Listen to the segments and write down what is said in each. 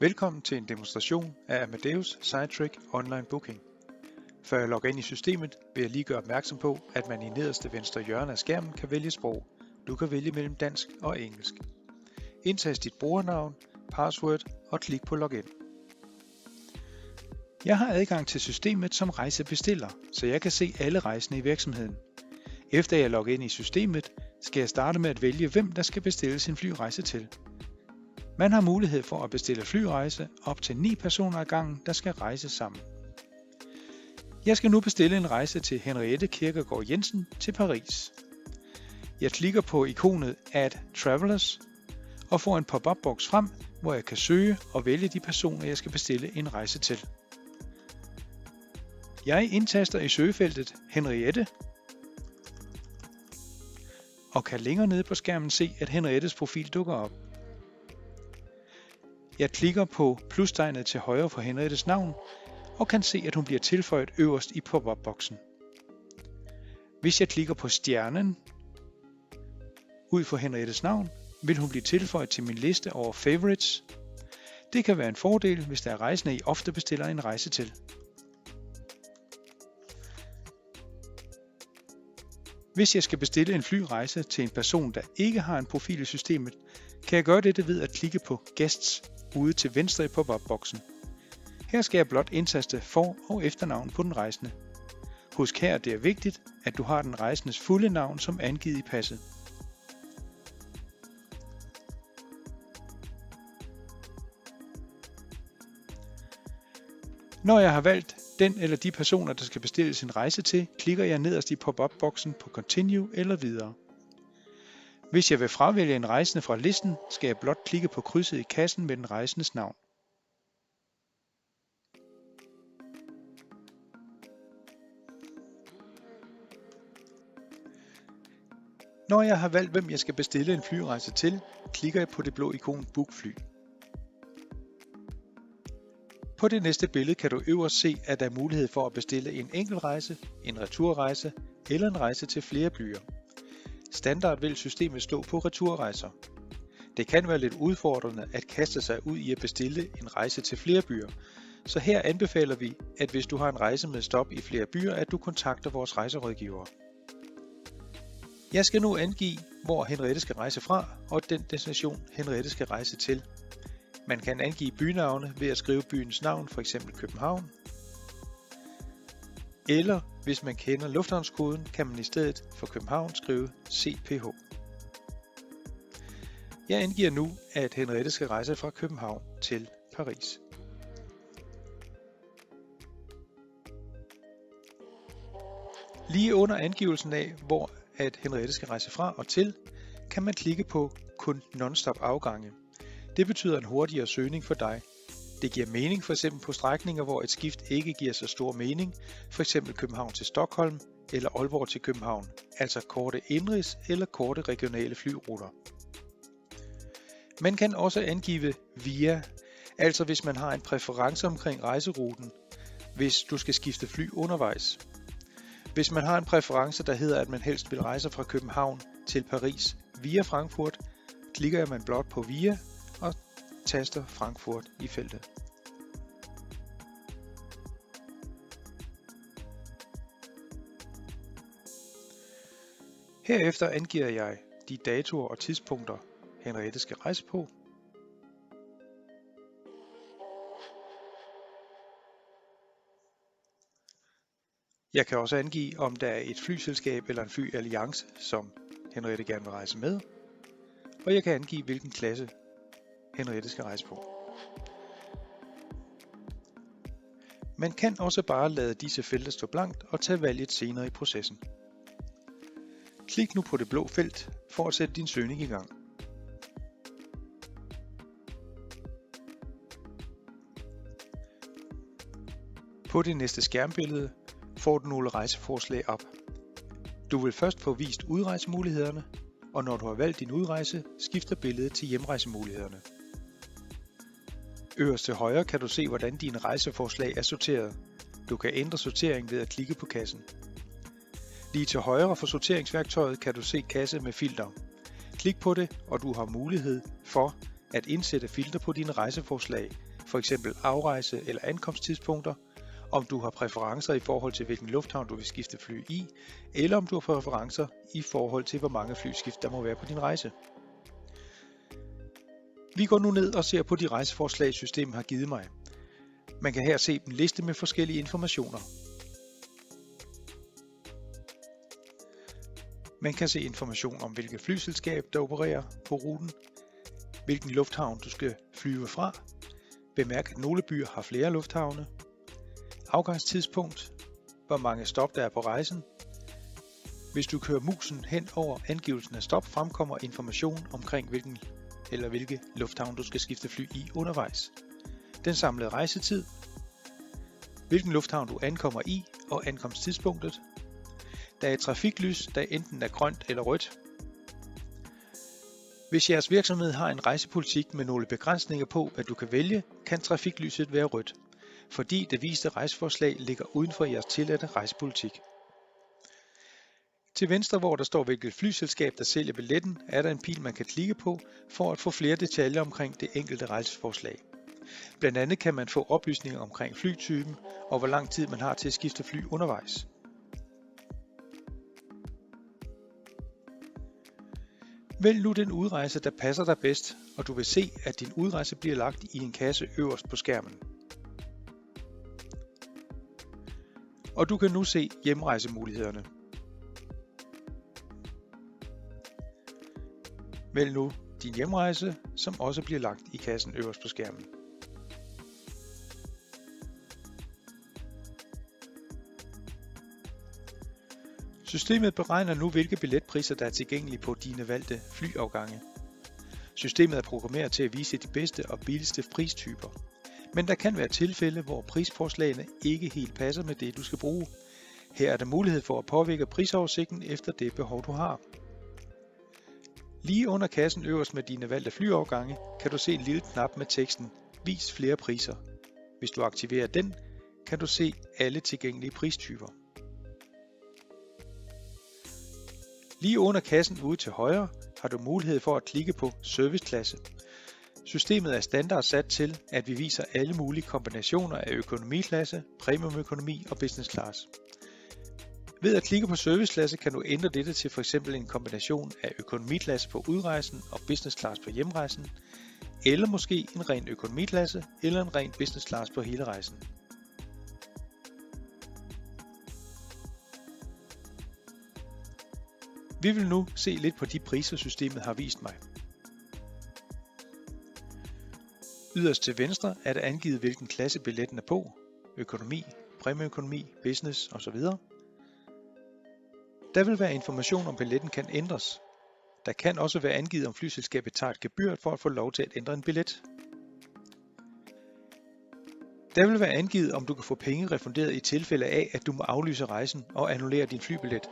Velkommen til en demonstration af Amadeus Sidetrack Online Booking. Før jeg logger ind i systemet, vil jeg lige gøre opmærksom på, at man i nederste venstre hjørne af skærmen kan vælge sprog. Du kan vælge mellem dansk og engelsk. Indtast dit brugernavn, password og klik på Login. Jeg har adgang til systemet som rejsebestiller, så jeg kan se alle rejsende i virksomheden. Efter jeg logger ind i systemet, skal jeg starte med at vælge, hvem der skal bestille sin flyrejse til. Man har mulighed for at bestille flyrejse op til 9 personer ad gangen, der skal rejse sammen. Jeg skal nu bestille en rejse til Henriette Kirkegaard Jensen til Paris. Jeg klikker på ikonet Add Travelers og får en pop-up boks frem, hvor jeg kan søge og vælge de personer, jeg skal bestille en rejse til. Jeg indtaster i søgefeltet Henriette og kan længere nede på skærmen se, at Henriettes profil dukker op. Jeg klikker på plustegnet til højre for Henriettes navn og kan se, at hun bliver tilføjet øverst i pop-up-boksen. Hvis jeg klikker på stjernen ud for Henriettes navn, vil hun blive tilføjet til min liste over favorites. Det kan være en fordel, hvis der er rejsende, I ofte bestiller en rejse til. Hvis jeg skal bestille en flyrejse til en person, der ikke har en profil i systemet, kan jeg gøre dette ved at klikke på Guests ude til venstre i pop-up-boksen. Her skal jeg blot indtaste for- og efternavn på den rejsende. Husk her, at det er vigtigt, at du har den rejsendes fulde navn som angivet i passet. Når jeg har valgt den eller de personer, der skal bestilles en rejse til, klikker jeg nederst i pop-up-boksen på Continue eller videre. Hvis jeg vil fravælge en rejsende fra listen, skal jeg blot klikke på krydset i kassen med den rejsendes navn. Når jeg har valgt, hvem jeg skal bestille en flyrejse til, klikker jeg på det blå ikon Book fly. På det næste billede kan du øverst se, at der er mulighed for at bestille en enkelt rejse, en returrejse eller en rejse til flere byer. Standard vil systemet stå på returrejser. Det kan være lidt udfordrende at kaste sig ud i at bestille en rejse til flere byer, så her anbefaler vi, at hvis du har en rejse med stop i flere byer, at du kontakter vores rejserådgiver. Jeg skal nu angive, hvor Henriette skal rejse fra, og den destination Henriette skal rejse til. Man kan angive bynavne ved at skrive byens navn, f.eks. København. Eller hvis man kender lufthavnskoden, kan man i stedet for København skrive CPH. Jeg angiver nu, at Henriette skal rejse fra København til Paris. Lige under angivelsen af, hvor at Henriette skal rejse fra og til, kan man klikke på kun non-stop afgange. Det betyder en hurtigere søgning for dig. Det giver mening f.eks. på strækninger, hvor et skift ikke giver så stor mening, f.eks. København til Stockholm eller Aalborg til København, altså korte indenrigs eller korte regionale flyruter. Man kan også angive via, altså hvis man har en præference omkring rejseruten, hvis du skal skifte fly undervejs. Hvis man har en præference, der hedder, at man helst vil rejse fra København til Paris via Frankfurt, klikker man blot på via og taster Frankfurt i feltet. Herefter angiver jeg de datoer og tidspunkter, Henriette skal rejse på. Jeg kan også angive, om der er et flyselskab eller en flyalliance, som Henriette gerne vil rejse med. Og jeg kan angive, hvilken klasse Henriette skal rejse på. Man kan også bare lade disse felter stå blankt og tage valget senere i processen. Klik nu på det blå felt for at sætte din søgning i gang. På det næste skærmbillede får du nogle rejseforslag op. Du vil først få vist udrejsemulighederne, og når du har valgt din udrejse, skifter billedet til hjemrejsemulighederne. Øverst til højre kan du se, hvordan dine rejseforslag er sorteret. Du kan ændre sorteringen ved at klikke på kassen. Lige til højre for sorteringsværktøjet kan du se kasse med filter. Klik på det, og du har mulighed for at indsætte filtre på dine rejseforslag, f.eks. afrejse- eller ankomsttidspunkter, om du har præferencer i forhold til hvilken lufthavn du vil skifte fly i, eller om du har præferencer i forhold til hvor mange flyskift der må være på din rejse. Vi går nu ned og ser på de rejseforslag systemet har givet mig. Man kan her se en liste med forskellige informationer. Man kan se information om hvilket flyselskab der opererer på ruten, hvilken lufthavn du skal flyve fra. Bemærk at nogle byer har flere lufthavne. Afgangstidspunkt, hvor mange stop der er på rejsen. Hvis du kører musen hen over angivelsen af stop, fremkommer information omkring hvilke lufthavn du skal skifte fly i undervejs. Den samlede rejsetid, hvilken lufthavn du ankommer i og ankomsttidspunktet. Der er et trafiklys, der enten er grønt eller rødt. Hvis jeres virksomhed har en rejsepolitik med nogle begrænsninger på, hvad du kan vælge, kan trafiklyset være rødt, fordi det viste rejseforslag ligger uden for jeres tilladte rejsepolitik. Til venstre, hvor der står hvilket flyselskab der sælger billetten, er der en pil man kan klikke på for at få flere detaljer omkring det enkelte rejseforslag. Blandt andet kan man få oplysninger omkring flytypen og hvor lang tid man har til at skifte fly undervejs. Vælg nu den udrejse, der passer dig bedst, og du vil se, at din udrejse bliver lagt i en kasse øverst på skærmen. Og du kan nu se hjemrejsemulighederne. Vælg nu din hjemrejse, som også bliver lagt i kassen øverst på skærmen. Systemet beregner nu, hvilke billetpriser der er tilgængelige på dine valgte flyafgange. Systemet er programmeret til at vise de bedste og billigste pristyper. Men der kan være tilfælde, hvor prisforslagene ikke helt passer med det, du skal bruge. Her er der mulighed for at påvirke prisoversigten efter det behov, du har. Lige under kassen øverst med dine valgte flyafgange kan du se en lille knap med teksten Vis flere priser. Hvis du aktiverer den, kan du se alle tilgængelige pristyper. Lige under kassen ude til højre har du mulighed for at klikke på Serviceklasse. Systemet er standard sat til, at vi viser alle mulige kombinationer af økonomiklasse, premiumøkonomi og business class. Ved at klikke på serviceklasse kan du ændre dette til f.eks. en kombination af økonomiklasse på udrejsen og business class på hjemrejsen, eller måske en ren økonomiklasse eller en ren business class på hele rejsen. Vi vil nu se lidt på de priser, systemet har vist mig. Yderst til venstre er der angivet, hvilken klasse billetten er på, økonomi, præmieøkonomi, business osv. Der vil være information om billetten kan ændres. Der kan også være angivet, om flyselskabet tager et gebyr for at få lov til at ændre en billet. Der vil være angivet, om du kan få penge refunderet i tilfælde af, at du må aflyse rejsen og annullere din flybillet.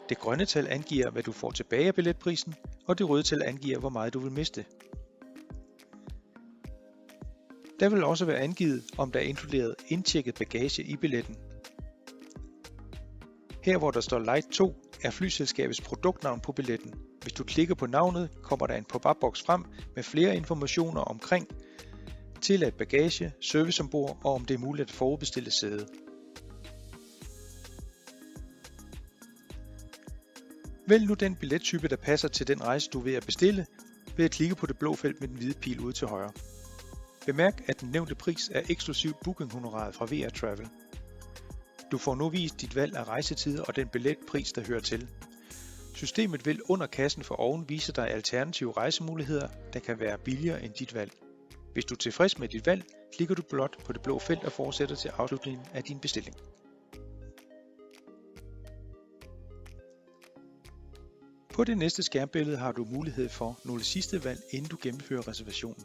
Det grønne tal angiver, hvad du får tilbage af billetprisen, og det røde tal angiver, hvor meget du vil miste. Der vil også være angivet, om der er inkluderet indtjekket bagage i billetten. Her hvor der står Light 2 er flyselskabets produktnavn på billetten. Hvis du klikker på navnet, kommer der en pop-up-boks frem med flere informationer omkring tilladt bagage, service ombord og om det er muligt at forudbestille sæde. Vælg nu den billettype, der passer til den rejse, du er ved at bestille, ved at klikke på det blå felt med den hvide pil ude til højre. Bemærk, at den nævnte pris er eksklusiv bookinghonoraret fra VR Travel. Du får nu vist dit valg af rejsetider og den billetpris, der hører til. Systemet vil under kassen for oven vise dig alternative rejsemuligheder, der kan være billigere end dit valg. Hvis du er tilfreds med dit valg, klikker du blot på det blå felt og fortsætter til afslutningen af din bestilling. På det næste skærmbillede har du mulighed for nogle sidste valg, inden du gennemfører reservationen.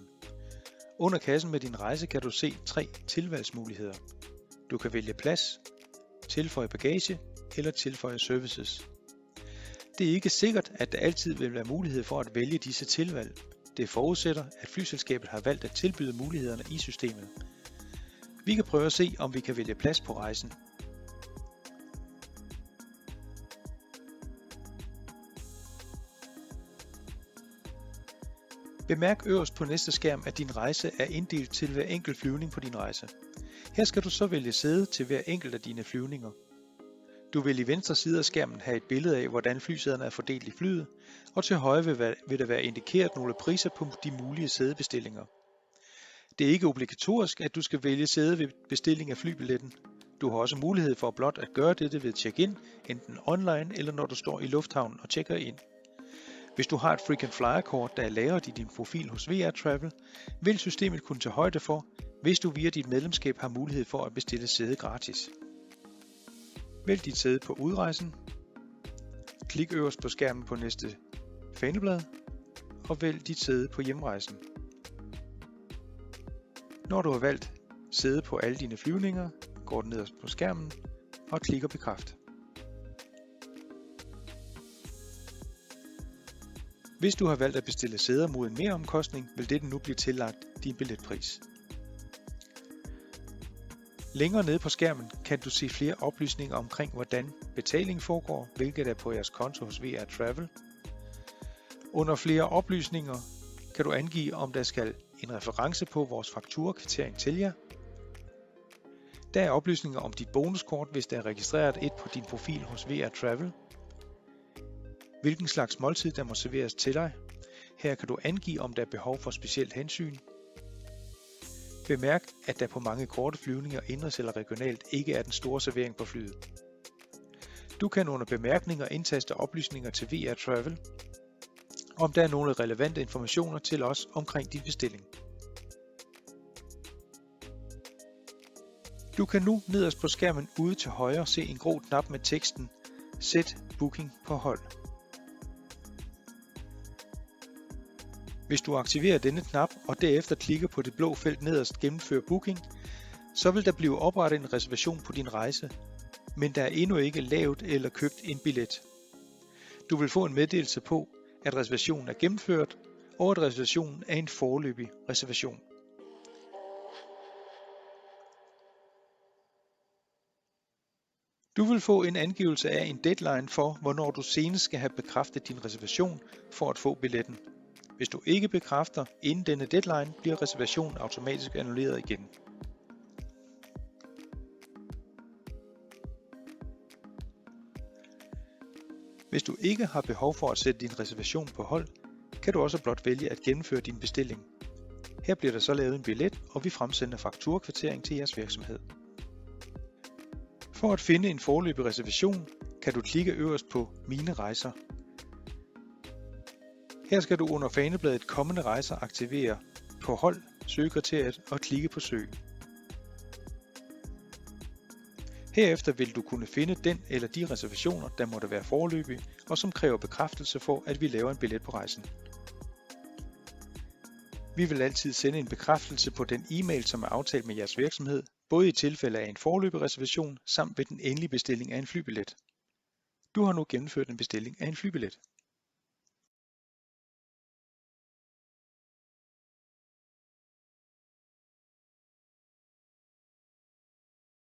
Under kassen med din rejse kan du se 3 tilvalgsmuligheder. Du kan vælge plads, tilføje bagage eller tilføje services. Det er ikke sikkert, at der altid vil være mulighed for at vælge disse tilvalg. Det forudsætter, at flyselskabet har valgt at tilbyde mulighederne i systemet. Vi kan prøve at se, om vi kan vælge plads på rejsen. Bemærk øverst på næste skærm, at din rejse er inddelt til hver enkelt flyvning på din rejse. Her skal du så vælge sæde til hver enkelt af dine flyvninger. Du vil i venstre side af skærmen have et billede af, hvordan flysæderne er fordelt i flyet, og til højre vil der være indikeret nogle priser på de mulige sædebestillinger. Det er ikke obligatorisk, at du skal vælge sæde ved bestilling af flybilletten. Du har også mulighed for blot at gøre dette ved check-in, enten online eller når du står i lufthavnen og tjekker ind. Hvis du har et frequent flyer-kort, der er lagret i din profil hos VR Travel, vil systemet kunne tage højde for, hvis du via dit medlemskab har mulighed for at bestille sæde gratis. Vælg dit sæde på udrejsen, klik øverst på skærmen på næste faneblad og vælg dit sæde på hjemrejsen. Når du har valgt sæde på alle dine flyvninger, går du nederst på skærmen og klikker bekræft. Hvis du har valgt at bestille sæder mod en meromkostning, vil dette nu blive tillagt din billetpris. Længere nede på skærmen kan du se flere oplysninger omkring, hvordan betaling foregår, hvilket er på jeres konto hos VR Travel. Under flere oplysninger kan du angive, om der skal en reference på vores fakturakvittering til jer. Der er oplysninger om dit bonuskort, hvis der er registreret et på din profil hos VR Travel. Hvilken slags måltid der må serveres til dig. Her kan du angive, om der er behov for specielt hensyn. Bemærk, at der på mange korte flyvninger indrigs eller regionalt ikke er den store servering på flyet. Du kan under bemærkninger indtaste oplysninger til VR Travel, om der er nogle relevante informationer til os omkring din bestilling. Du kan nu nederst på skærmen ude til højre se en grå knap med teksten Sæt booking på hold. Hvis du aktiverer denne knap og derefter klikker på det blå felt nederst Gennemfør booking, så vil der blive oprettet en reservation på din rejse, men der er endnu ikke lavet eller købt en billet. Du vil få en meddelelse på, at reservationen er gennemført, og at reservationen er en foreløbig reservation. Du vil få en angivelse af en deadline for, hvornår du senest skal have bekræftet din reservation for at få billetten. Hvis du ikke bekræfter inden denne deadline, bliver reservationen automatisk annulleret igen. Hvis du ikke har behov for at sætte din reservation på hold, kan du også blot vælge at gennemføre din bestilling. Her bliver der så lavet en billet, og vi fremsender fakturakvittering til jeres virksomhed. For at finde en foreløbig reservation, kan du klikke øverst på Mine rejser. Her skal du under fanebladet Kommende rejser aktivere på hold søgekriteriet og klikke på Søg. Herefter vil du kunne finde den eller de reservationer, der måtte være foreløbige, og som kræver bekræftelse for, at vi laver en billet på rejsen. Vi vil altid sende en bekræftelse på den e-mail, som er aftalt med jeres virksomhed, både i tilfælde af en foreløbig reservation samt ved den endelige bestilling af en flybillet. Du har nu gennemført en bestilling af en flybillet.